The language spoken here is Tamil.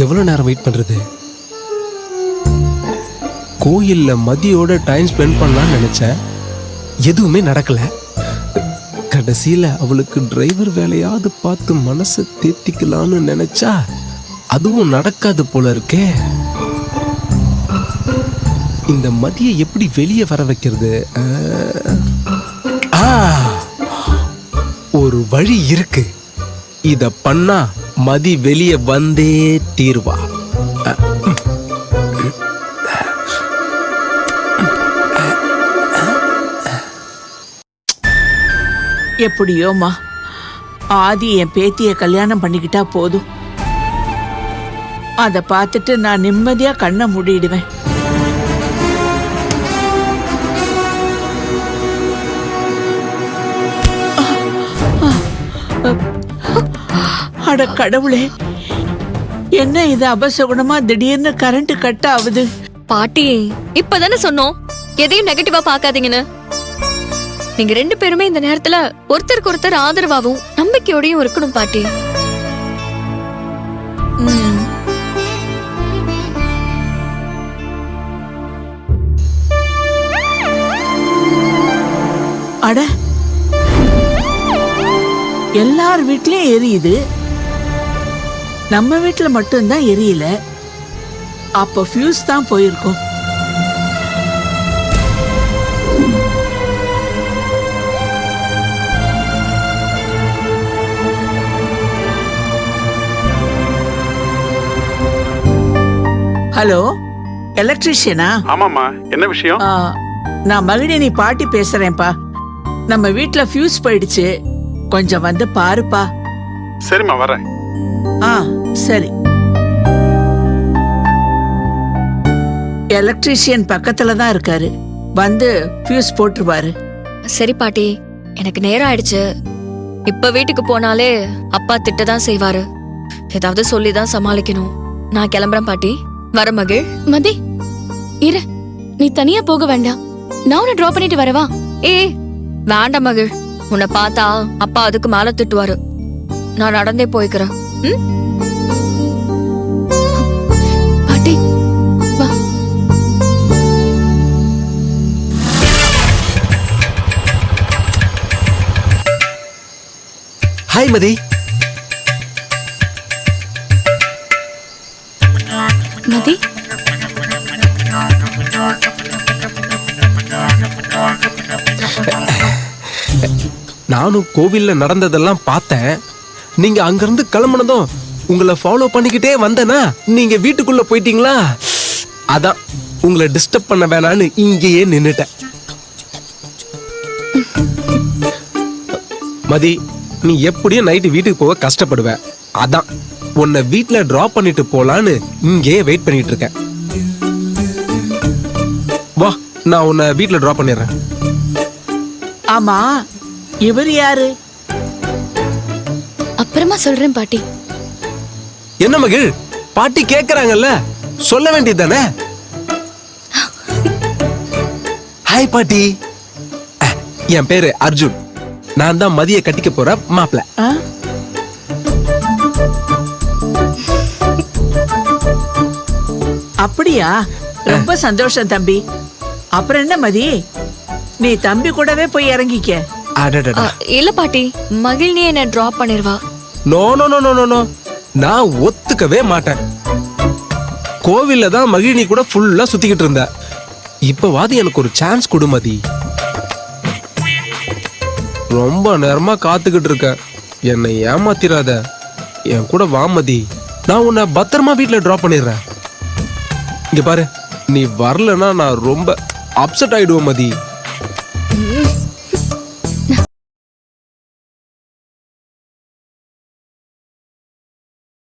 எவ்வளவு நேரம் வெயிட் பண்றது? கோயில்ல மதியோட டைம் ஸ்பெண்ட் பண்ணலாம்னு நினைச்சேன், எதுவுமே நடக்கல. கடைசியில அவளுக்கு டிரைவர் வேலையாவது பார்த்து மனசை தேத்திக்கலான்னு நினைச்சா அதுவும் நடக்காது போல இருக்கே. இந்த மதியை எப்படி வெளியே வர வைக்கிறது? ஒரு வழி இருக்கு. இத பண்ணா மதி வெளியே வந்தே தீர்வா. எப்படியோமா ஆதி என் பேத்திய கல்யாணம் பண்ணிக்கிட்டா போதும். அத பார்த்துட்டு நான் நிம்மதியா கண்ணை மூடிடுவேன். அட கடவுளே, என்ன இது அபசகுணமா திடீர்னு கரண்ட் கட் ஆகுது? பாட்டி இப்பதானே சொன்னோம் எதையும் நெகட்டிவா பாக்காதீங்கன்னு. நீங்க 2 பேருமே இந்த நேரத்துல ஒருத்தருக்கு ஒருத்தர் ஆதரவாவும் நம்பிக்கையோடையும் இருக்கணும் பாட்டி. அட, எல்லார் வீட்லயும் எரியுது, நம்ம வீட்டுல மட்டும்தான் எரியல. அப்ப ஃபியூஸ் தான் போயிருக்கும். ஹலோ, எலக்ட்ரிஷியனா? ஆமாம்மா, என்ன விஷயம்? நான் மகிழினி பாட்டி பேசுறேன்ப்பா. நம்ம வீட்ல ஃபியூஸ் போயிடுச்சு, கொஞ்சம் வந்து பாருப்பா. சரிம்மா, வரேன். சரி. எலக்ட்ரிஷியன் பக்கத்துல தான் இருக்காரு, வந்து ஃபியூஸ் போட்டுருவாரு. சரி பாட்டி, எனக்கு நேரம் ஆயிடுச்சு. இப்ப வீட்டுக்கு போனாலே அப்பா திட்டதான் செய்வாரு. ஏதாவது சொல்லிதான் சமாளிக்கணும். நான் கிளம்புறேன் பாட்டி. வர மகிழ். மதி இரு, நீ தனியா போக வேண்டாம், நான் உன்னை டிராப் பண்ணிட்டு வரவா? வேண்டாம் மகிழ், உன்னை பார்த்தா அப்பா அதுக்கு மேல திட்டுவாரு. நான் நடந்தே போய்க்கிறேன். பாட்டி வா. ஹாய் மதி. மதி, நானும் கோவில்ல நடந்ததெல்லாம் பார்த்தேன். நீங்க அங்கிருந்து கிளம்புனதும் உங்களை ஃபாலோ பண்ணிக்கிட்டே வந்தேனா, நீங்க வீட்டுக்குள்ள போயிட்டீங்களா? அதான் உங்களை டிஸ்டர்ப் பண்ண வேணான்னு இங்கேயே நின்னுட்டேன். மதி, நீ எப்படியும் நைட்டு வீட்டுக்கு போக கஷ்டப்படுவ. அதான் உன்னை வீட்டுல டிராப் பண்ணிட்டு போலான்னு இங்கேயே வெயிட் பண்ணிட்டு இருக்கேன். வா, நான் உன்னை வீட்டுல டிராப் பண்ணிடுறேன். ஆமா, இவர் யாரு? அப்புறமா சொல்றேன் பாட்டி. என்ன மகிழ், பாட்டி கேக்குறாங்கல்ல, சொல்ல வேண்டியதுதானே? ஹாய் பாட்டி, என் பேரு அர்ஜுன். நான் தான் மதிய கட்டிக்க போற மாப்பிள்ள. அப்படியா? ரொம்ப சந்தோஷம் தம்பி. அப்புறம் என்ன மதி, நீ தம்பி கூடவே போய் இறங்கிக்க. இல்ல பாட்டி, மகிழ்னி என்ன டிராப் பண்ணிருவா. No no no no no, நான் ஒத்துக்கவே மாட்டேன். கோவில்ல தான் மகிழினி கூட ஃபுல்லா சுத்திக்கிட்டு இருந்த. இப்பவாது எனக்கு ஒரு சான்ஸ் கொடு மதி. ரொம்ப நேரமா காத்துக்கிட்டு இருக்க, என்னை ஏமாத்திராத. என் கூட வா மதி, நான் உன்னை பத்திரமா வீட்டுல டிராப் பண்ணிடுறேன். இங்க பாரு, நீ வரலன்னா நான் ரொம்ப அப்செட் ஆயிடுவேன் மதி.